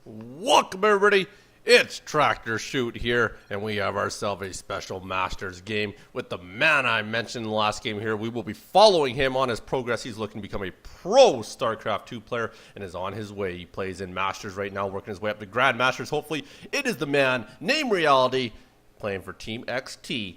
Welcome everybody, it's tractorchute here, and we have ourselves a special Masters game with the man I mentioned in the last game here. We will be following him on his progress. He's looking to become a pro StarCraft 2 player and is on his way. He plays in Masters right now, working his way up to GrandMasters. Hopefully, it is the man, name Reality, playing for Team XT.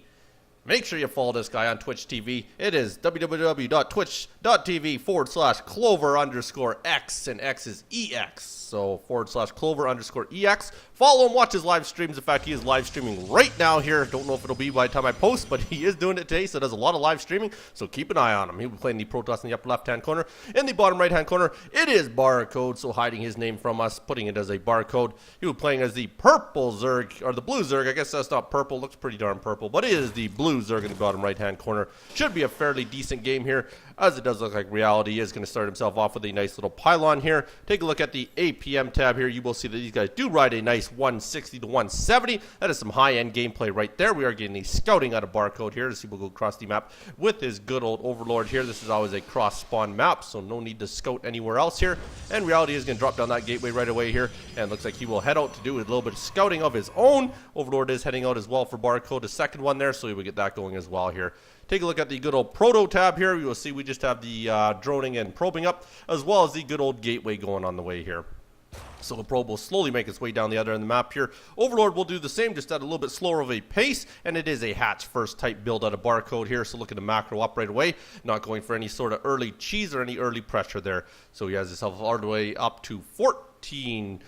Make sure you follow this guy on Twitch TV. It is www.twitch.tv/Clover_X, and X is EX. So /Clover_EX. Follow him, watch his live streams. In fact, he is live streaming right now here. Don't know if it'll be by the time I post, but he is doing it today, so does a lot of live streaming. So keep an eye on him. He'll be playing the Protoss in the upper left-hand corner. In the bottom right-hand corner, it is barcode, so hiding his name from us, putting it as a barcode. He will be playing as the purple Zerg, or the blue Zerg. I guess that's not purple. Looks pretty darn purple, but it is the blue Zerg in the bottom right-hand corner. Should be a fairly decent game here, as it does look like Reality is going to start himself off with a nice little pylon here. Take a look at the APM tab here. You will see that these guys do ride a nice 160 to 170. That is some high-end gameplay right there. We are getting the scouting out of barcode here to see we'll go across the map with his good old Overlord here. This is always a cross-spawn map, so no need to scout anywhere else here. And Reality is going to drop down that gateway right away here, and looks like he will head out to do a little bit of scouting of his own. Overlord is heading out as well for barcode, a second one there, so we will get that going as well here. Take a look at the good old proto tab here. You will see we just have the droning and probing up, as well as the good old gateway going on the way here. So the probe will slowly make its way down the other end of the map here. Overlord will do the same, just at a little bit slower of a pace, and it is a hatch first type build out of barcode here, so looking to macro up right away, not going for any sort of early cheese or any early pressure there. So he has himself all the way up to 14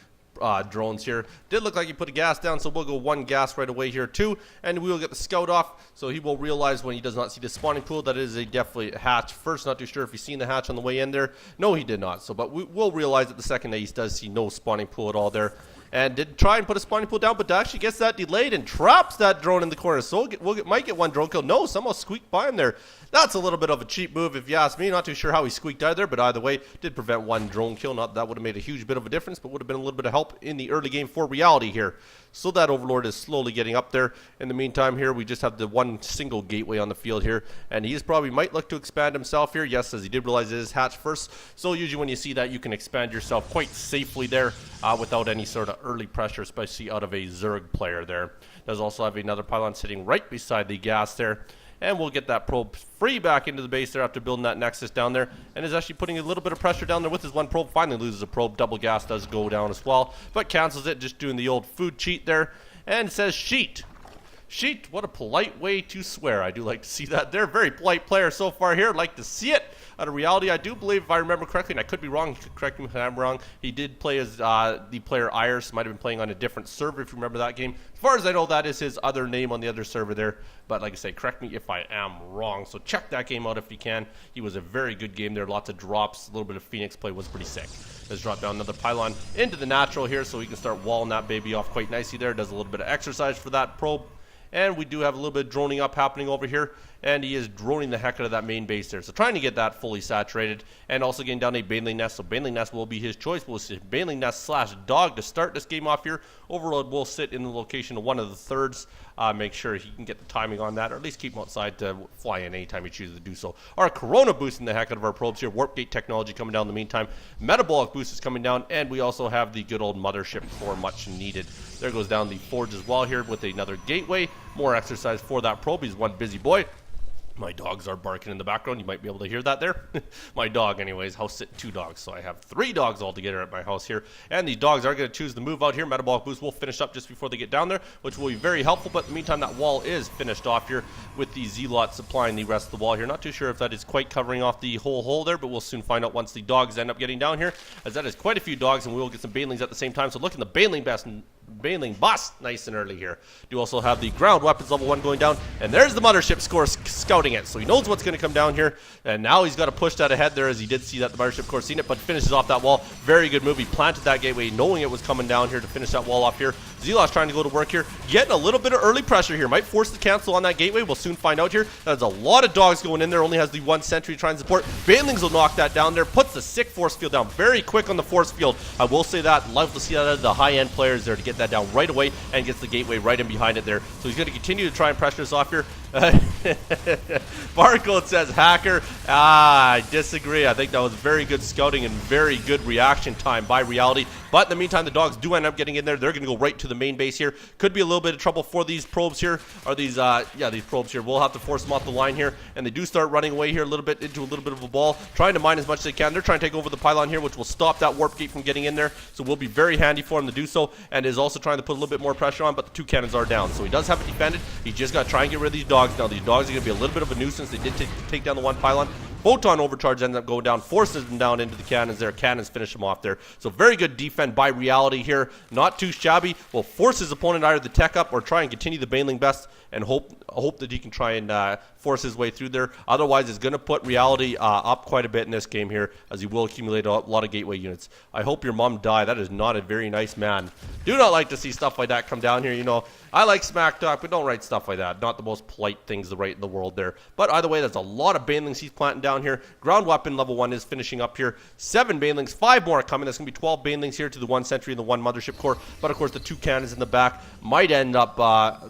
drones here. Did look like he put a gas down, so we'll go one gas right away here too, and we will get the scout off, so he will realize when he does not see the spawning pool that it is a definitely hatch first. Not too sure if he's seen the hatch on the way in there. No, he did not. So but we will realize that the second that he does see no spawning pool at all there, and did try and put a spawning pool down, but actually gets that delayed and traps that drone in the corner. So might get one drone kill. No, somehow squeaked by him there. That's a little bit of a cheap move if you ask me. Not too sure how he squeaked out there, but either way, did prevent one drone kill. Not that would have made a huge bit of a difference, but would have been a little bit of help in the early game for Reality here. So that Overlord is slowly getting up there. In the meantime here, we just have the one single gateway on the field here, and he is probably might look to expand himself here. Yes, as he did realize it is hatch first. So usually when you see that, you can expand yourself quite safely there without any sort of early pressure, especially out of a Zerg player there. Does also have another pylon sitting right beside the gas there. And we'll get that probe free back into the base there after building that nexus down there. And is actually putting a little bit of pressure down there with his one probe. Finally loses a probe. Double gas does go down as well, but cancels it, just doing the old food cheat there. And says Chute. Chute, what a polite way to swear. I do like to see that there. Very polite player so far here. Like to see it. Out of Reality, I do believe, if I remember correctly, and I could be wrong, you could correct me if I'm wrong, he did play as the player Iris. Might have been playing on a different server if you remember that game. As far as I know, that is his other name on the other server there. But like I say, correct me if I am wrong. So check that game out if you can. He was a very good game there. Lots of drops. A little bit of Phoenix play was pretty sick. Let's drop down another pylon into the natural here so we can start walling that baby off quite nicely there. Does a little bit of exercise for that probe. And we do have a little bit of droning up happening over here. And he is droning the heck out of that main base there. So trying to get that fully saturated. And also getting down a Baneling Nest. So Baneling Nest will be his choice. We'll see Baneling Nest / dog to start this game off here. Overlord will sit in the location of one of the thirds. Make sure he can get the timing on that. Or at least keep him outside to fly in anytime he chooses to do so. Our Corona boosting the heck out of our probes here. Warp Gate technology coming down in the meantime. Metabolic boost is coming down. And we also have the good old Mothership core much needed. There goes down the Forge as well here with another gateway. More exercise for that probe. He's one busy boy. My dogs are barking in the background. You might be able to hear that there. My dog, anyways. House sitting 2 dogs. So I have 3 dogs altogether at my house here. And these dogs are going to choose to move out here. Metabolic boost will finish up just before they get down there, which will be very helpful. But in the meantime, that wall is finished off here with the Zealot supplying the rest of the wall here. Not too sure if that is quite covering off the whole hole there, but we'll soon find out once the dogs end up getting down here, as that is quite a few dogs, and we will get some Banelings at the same time. So look in the Baneling bust nice and early here. Do also have the ground weapons level 1 going down, and there's the Mothership core scouting it, so he knows what's going to come down here, and now he's got to push that ahead there, as he did see that the Mothership core seen it, but finishes off that wall. Very good move. He planted that gateway knowing it was coming down here to finish that wall off here. Zealot's trying to go to work here, getting a little bit of early pressure here. Might force the cancel on that gateway. We'll soon find out here. There's a lot of dogs going in there. Only has the 1 sentry trying to support. Banelings will knock that down there. Puts the sick force field down very quick on the force field. I will say that. Love to see that out of the high-end players there to get that down right away, and gets the gateway right in behind it there. So he's going to continue to try and pressure this off here. Barcode says hacker. I disagree. I think that was very good scouting and very good reaction time by Reality. But in the meantime, the dogs do end up getting in there. They're going to go right to the main base here. Could be a little bit of trouble for these probes here. Or these, these probes here. We'll have to force them off the line here. And they do start running away here a little bit into a little bit of a ball. Trying to mine as much as they can. They're trying to take over the pylon here, which will stop that warp gate from getting in there. So will be very handy for him to do so. And is also trying to put a little bit more pressure on. But the 2 cannons are down. So he does have it defended. He just got to try and get rid of these dogs. Now these dogs are going to be a little bit of a nuisance. They did take down the 1 pylon. Photon overcharge ends up going down, forces them down into the cannons there. Cannons finish them off there. So very good defend by Reality here. Not too shabby. Will force his opponent either to tech up or try and continue the baneling best and hope that he can try and force his way through there. Otherwise, it's going to put Reality up quite a bit in this game here, as he will accumulate a lot of gateway units. I hope your mom die. That is not a very nice man. Do not like to see stuff like that come down here. You know, I like smack talk, but don't write stuff like that. Not the most polite things to write in the world there. But either way, there's a lot of banelings he's planting down here. Ground weapon level 1 is finishing up here. 7 banelings, 5 more coming. There's going to be 12 banelings here to the 1 sentry and the 1 mothership core. But of course, the 2 cannons in the back might end up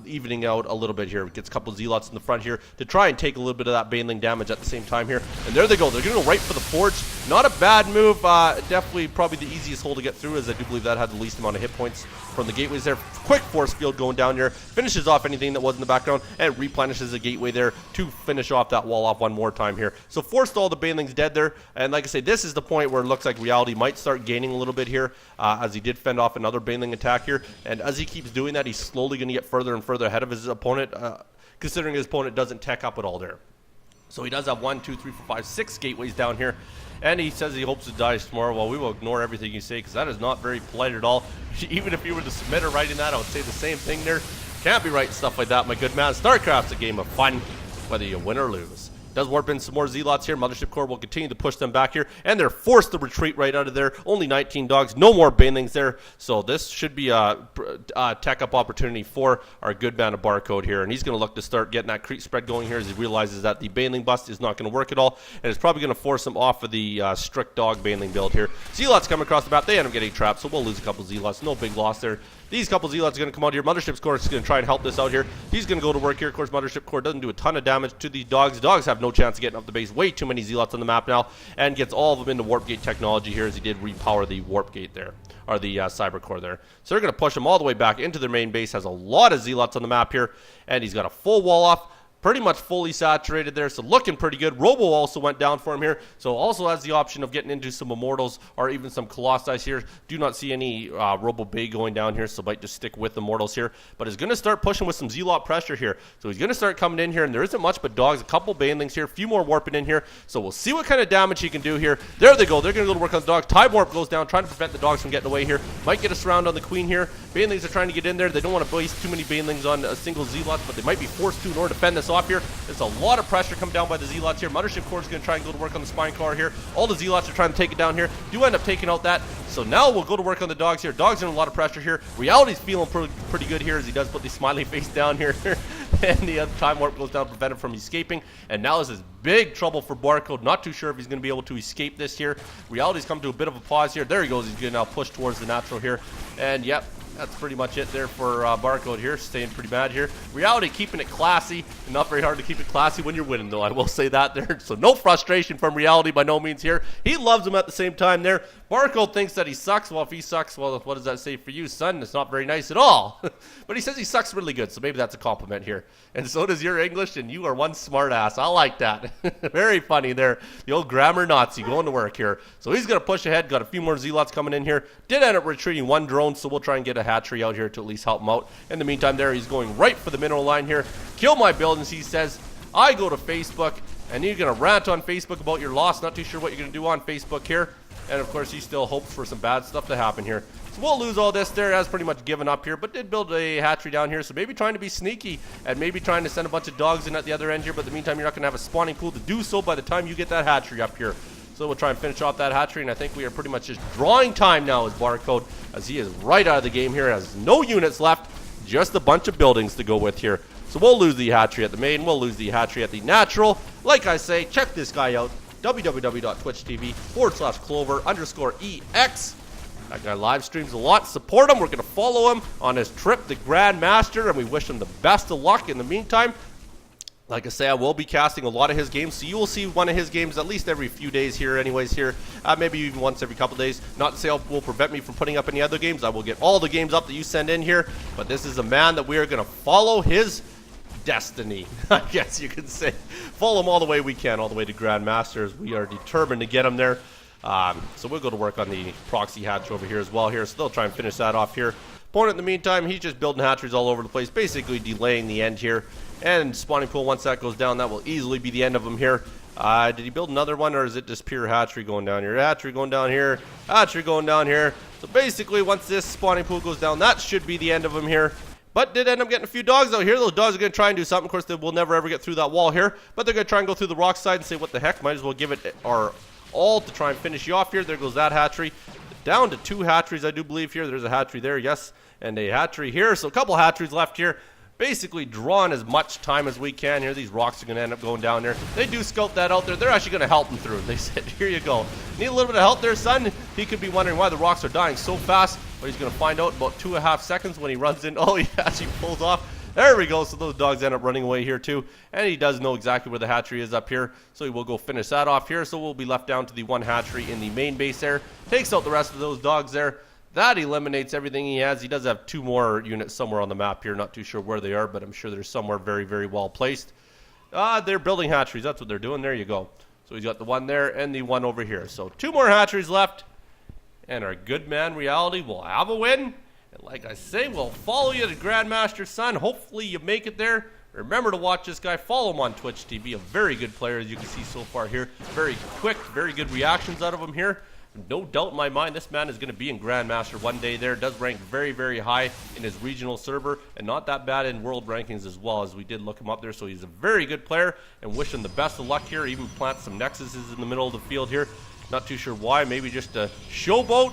evening out a little bit here. Gets a couple of zealots in the front here to try and take a little bit of that baneling damage at the same time here. And there they go. They're going to go right for the forge. Not a bad move. Definitely probably the easiest hole to get through, as I do believe that had the least amount of hit points from the gateways there. Quick force field going down here. Finishes off anything that was in the background and replenishes the gateway there to finish off that wall off one more time here. So forced all the banelings dead there. And like I say, this is the point where it looks like Reality might start gaining a little bit here, as he did fend off another baneling attack here. And as he keeps doing that, he's slowly going to get further and further ahead of his opponent, considering his opponent doesn't tech up at all there. So he does have 1, 2, 3, 4, 5, 6 gateways down here. And he says he hopes to die tomorrow. Well, we will ignore everything you say, because that is not very polite at all. Even if you were the submitter writing that, I would say the same thing there. Can't be writing stuff like that, my good man. StarCraft's a game of fun, whether you win or lose. Does warp in some more zealots here. Mothership Core will continue to push them back here, and they're forced to retreat right out of there. Only 19 dogs, no more banelings there. So this should be a tech up opportunity for our good man of Barcode here, and he's going to look to start getting that creep spread going here as he realizes that the baneling bust is not going to work at all, and it's probably going to force him off of the strict dog baneling build here. Zealots come across the map. They end up getting trapped, so we'll lose a couple zealots. No big loss there. These couple zealots are going to come out here. Mothership's Core is going to try and help this out here. He's going to go to work here. Of course, Mothership Core doesn't do a ton of damage to these dogs. Dogs have no chance of getting up the base. Way too many zealots on the map now, and gets all of them into warp gate technology here, as he did repower the warp gate there, or the cyber core there. So they're going to push them all the way back into their main base. Has a lot of zealots on the map here, and he's got a full wall off. Pretty much fully saturated there, so looking pretty good. Robo also went down for him here, so also has the option of getting into some Immortals or even some Colossi here. Do not see any Robo Bay going down here, so might just stick with Immortals here. But is going to start pushing with some Zealot pressure here. So he's going to start coming in here, and there isn't much but dogs, a couple Banelings here, a few more warping in here. So we'll see what kind of damage he can do here. There they go. They're going to go to work on the dogs. Time Warp goes down, trying to prevent the dogs from getting away here. Might get a surround on the Queen here. Banelings are trying to get in there. They don't want to waste too many Banelings on a single Zealot, but they might be forced to in order to fend this off here. There's a lot of pressure coming down by the Zealots here. Mothership Core is going to try and go to work on the Spine Car here. All the Zealots are trying to take it down here. Do end up taking out that. So now we'll go to work on the dogs here. Dogs are in a lot of pressure here. Reality's feeling pretty good here, as he does put the smiley face down here. And the other Time Warp goes down to prevent him from escaping. And now this is big trouble for Barcode. Not too sure if he's going to be able to escape this here. Reality's come to a bit of a pause here. There he goes. He's going to now push towards the natural here. And yep, that's pretty much it there for Barcode here. Staying pretty bad here. Reality keeping it classy. Not very hard to keep it classy when you're winning, though. I will say that there. So no frustration from Reality by no means here. He loves him at the same time there. Barcode thinks that he sucks. Well, if he sucks, well, what does that say for you, son? It's not very nice at all. But he says he sucks really good, so maybe that's a compliment here. And so does your English, and you are one smart ass. I like that. Very funny there. The old grammar Nazi going to work here. So he's going to push ahead. Got a few more Zealots coming in here. Did end up retreating one drone, so we'll try and get a hatchery out here to at least help him out. In the meantime there, he's going right for the mineral line here. Kill my buildings, he says. I go to Facebook, and you're going to rant on Facebook about your loss. Not too sure what you're going to do on Facebook here. And of course, he still hopes for some bad stuff to happen here. So we'll lose all this there. Has pretty much given up here, but did build a hatchery down here. So maybe trying to be sneaky and maybe trying to send a bunch of dogs in at the other end here. But in the meantime, you're not going to have a spawning pool to do so by the time you get that hatchery up here. So we'll try and finish off that hatchery, and I think we are pretty much just drawing time now as Barcode, as he is right out of the game here. Has no units left, just a bunch of buildings to go with here. So we'll lose the hatchery at the main. We'll lose the hatchery at the natural. Like I say, check this guy out. www.twitch.tv/Clover_EX. That guy live streams a lot. Support him. We're going to follow him on his trip to GrandMaster, and we wish him the best of luck in the meantime. Like I say, I will be casting a lot of his games, so you will see one of his games at least every few days here anyways here. Maybe even once every couple days. Not to say it will prevent me from putting up any other games. I will get all the games up that you send in here. But this is a man that we are going to follow his destiny, I guess you could say. Follow him all the way we can, all the way to GrandMasters. We are determined to get him there. So we'll go to work on the proxy hatch over here as well here. So they'll try and finish that off here. Opponent in the meantime, he's just building hatcheries all over the place, basically delaying the end here. And spawning pool, once that goes down, that will easily be the end of him here. Did he build another one, or is it just pure hatchery going down here? Hatchery going down here, hatchery going down here. So basically, once this spawning pool goes down, that should be the end of him here. But did end up getting a few dogs out here. Those dogs are going to try and do something. Of course, they will never ever get through that wall here. But they're going to try and go through the rock side and say, what the heck? Might as well give it our all to try and finish you off here. There goes that hatchery. Down to 2 hatcheries, I do believe here. There's a hatchery there, yes. And a hatchery here. So a couple hatcheries left here. Basically drawing as much time as we can here. These rocks are going to end up going down there. They do scope that out there. They're actually going to help him through. They said, here you go. Need a little bit of help there, son? He could be wondering why the rocks are dying so fast. But he's going to find out in about 2.5 seconds when he runs in. Oh, he actually pulls off. There we go. So those dogs end up running away here too. And he does know exactly where the hatchery is up here. So he will go finish that off here. So we'll be left down to the 1 hatchery in the main base there. Takes out the rest of those dogs there. That eliminates everything he has. He does have 2 more units somewhere on the map here. Not too sure where they are, but I'm sure they're somewhere very, very well placed. They're building hatcheries. That's what they're doing. There you go. So he's got the 1 there and the 1 over here. So 2 more hatcheries left. And our good man Reality will have a win. And like I say, we'll follow you to GrandMaster, son. Hopefully you make it there. Remember to watch this guy. Follow him on Twitch TV. A very good player, as you can see so far here. Very quick, very good reactions out of him here. No doubt in my mind, this man is going to be in GrandMaster one day there. Does rank very, very high in his regional server, and not that bad in world rankings as well, as we did look him up there. So he's a very good player, and wish him the best of luck here. Even plant some nexuses in the middle of the field here. Not too sure why. Maybe just a showboat.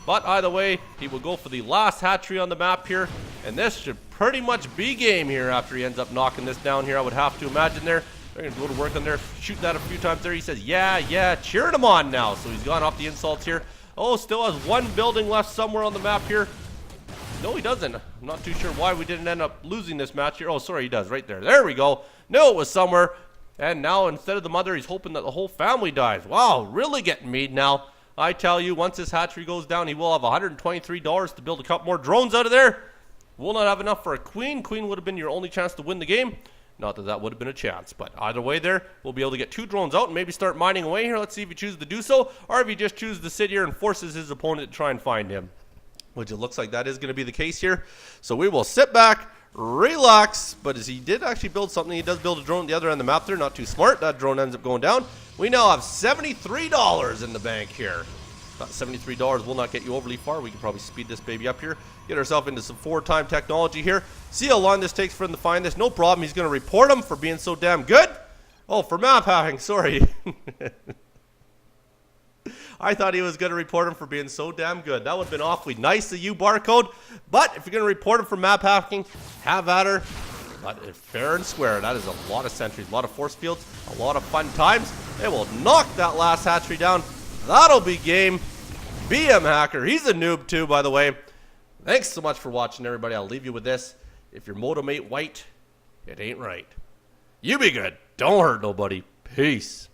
But either way, he will go for the last hatchery on the map here. And this should pretty much be game here after he ends up knocking this down here, I would have to imagine there. They're going to go to work on there, shoot that a few times there. He says, yeah, cheering him on now. So he's gone off the insults here. Oh, still has 1 building left somewhere on the map here. No, he doesn't. I'm not too sure why we didn't end up losing this match here. Oh, sorry, he does right there. There we go. No, it was somewhere. And now instead of the mother, he's hoping that the whole family dies. Wow, really getting mean now. I tell you, once this hatchery goes down, he will have $123 to build a couple more drones out of there. Will not have enough for a queen. Queen would have been your only chance to win the game. Not that that would have been a chance, but either way there, we'll be able to get 2 drones out and maybe start mining away here. Let's see if he chooses to do so, or if he just chooses to sit here and forces his opponent to try and find him. Which it looks like that is going to be the case here. So we will sit back, relax, but as he did actually build something, he does build a drone at the other end of the map there. Not too smart. That drone ends up going down. We now have $73 in the bank here. About $73 will not get you overly far. We can probably speed this baby up here. Get ourselves into some 4-time technology here. See how long this takes for him to find this. No problem. He's going to report him for being so damn good. Oh, for map hacking. Sorry. I thought he was going to report him for being so damn good. That would have been awfully nice of you, Barcode. But if you're going to report him for map hacking, have at her. But fair and square. That is a lot of sentries, a lot of force fields, a lot of fun times. They will knock that last hatchery down. That'll be game. BM Hacker. He's a noob too, by the way. Thanks so much for watching, everybody. I'll leave you with this. If your modem ain't white, it ain't right. You be good. Don't hurt nobody. Peace.